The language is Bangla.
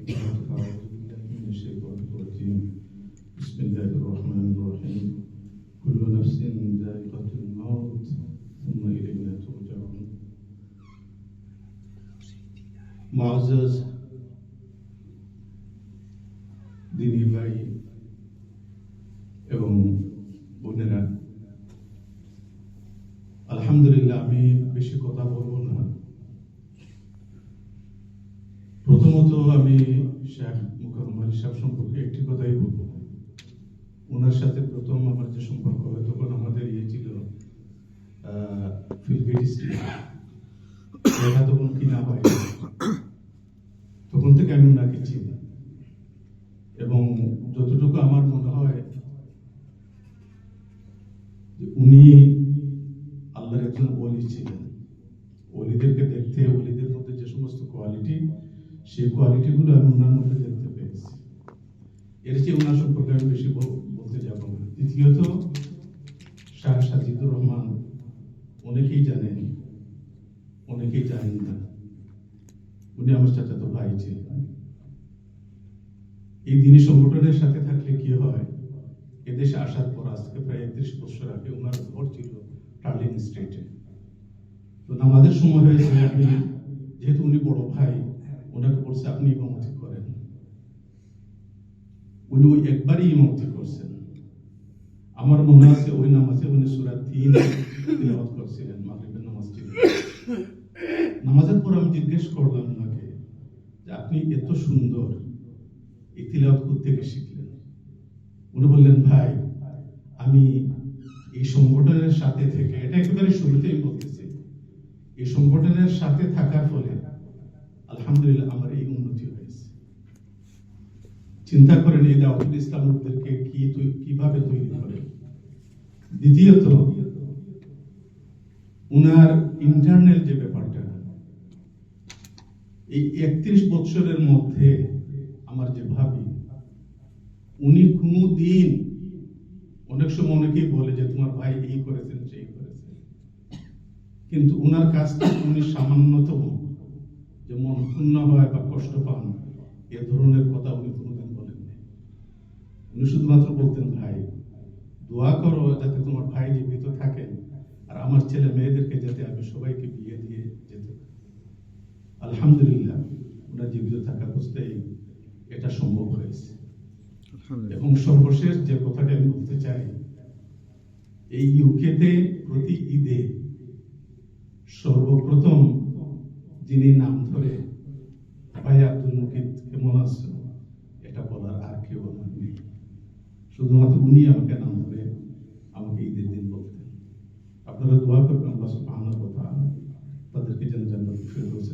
أعوذ بالله من الشيطان الرجيم بسم الله الرحمن الرحيم كل نفس ذائقة الموت ثم إلينا ترجعون معزز দিনী ভাই এবং বোনেরা, আলহামদুলিল্লাহ, আমি বেশি কথা বলবো না। প্রথমত আমি শেখ মুকাররম আলী সাহেব সম্পর্কে একটি কথাই বলবো। ওনার সাথে প্রথম আমার যে সম্পর্ক হয় তখন আমাদের ছিল ফিলগেট স্ট্রিট, দেখা তখন কিনা হয়, তখন থেকে আমি ওনাকে চিনি এবং যতটুকু আমার মনে হয় যে উনি আল্লাহর একজন ওলি ছিলেন। ওলিদেরকে দেখতে, ওলিদের মধ্যে যে সমস্ত কোয়ালিটি, সেই কোয়ালিটিগুলো আমি ওনার মধ্যে দেখতে পেয়েছি। এর চেয়ে ওনার সম্পর্কে আমি বেশি বলতে যাব না। দ্বিতীয়ত, শাহ সাজিদুর রহমান অনেকেই জানেন, অনেকেই জানেন না, উনি আমার চাচাতো ভাই ছিলেন। এই দিনী সংগঠনের সাথে থাকলে কি হয়, এদেশে আসার পর আজকে প্রায় 31 বছর আগে ওনার ঘর ছিল টার্লিং স্ট্রিটে। তো নামাজের সময় হয়েছে, আমি যেহেতু উনি বড় ভাই, ওনাকে বলছে আপনি ইমামতি করেন। উনি ওই একবারই ইমামতি করছেন। আমার মনে আছে ওই নামাজে উনি সূরা 3 তিলাওয়াত করছিলেন, মাগরিবের নামাজ ছিল। নামাজের পর আমি জিজ্ঞেস করলাম ওনাকে যে আপনি এত সুন্দর এই তিলাওয়াত কোত্থেকে শিখলেন? উনি বললেন, ভাই আমি এই সংগঠনের সাথে থেকে, এটা একেবারে শুরুতেই বলতেছি, এই সংগঠনের সাথে থাকার ফলে আলহামদুলিল্লাহ আমার এই উন্নতি হয়েছে। চিন্তা করেন এই দাওয়াতুল ইসলামদেরকে কিভাবে তৈরি করে। দ্বিতীয়ত, উনার ইন্টারনাল যে ব্যাপারটা, এই 31 বছরের মধ্যে আমার যে ভাবি, উনি কোনদিন, অনেক সময় অনেকেই বলে যে তোমার ভাই এই করেছেন সেই করেছেন, কিন্তু উনার কাছ থেকে উনি সামান্যতম যে মন ক্ষুণ্ণ হয় বা কষ্ট পান, এ ধরনের কথা উনি কোনোদিন বলেননি। উনি শুধুমাত্র বলতেন, ভাই দোয়া করো যাতে তোমার ভাই জীবিত থাকেন আর আমার ছেলে মেয়েদেরকে যাতে আমি সবাইকে বিয়ে দিয়ে যেতে। আলহামদুলিল্লাহ, ওনার জীবিত থাকা অবস্থায় এটা সম্ভব হয়েছে। এবং সর্বশেষ যে কথাটা আমি বলতে চাই, এই ইউকেতে প্রতি ঈদে সর্বপ্রথম যিনি নাম ধরে ভাই আব্দুল মুকিত কেমন আছেন এটা বলার আর কেউ আমার নেই, শুধুমাত্র উনি আমাকে নাম ধরে আমাকে ঈদের দিন বলতেন। আপনারা দোয়া করবেন আল্লাহ সুবহানাহু ওয়া তাআলা তাদেরকে যেন জান্নাতুল ফেরদৌস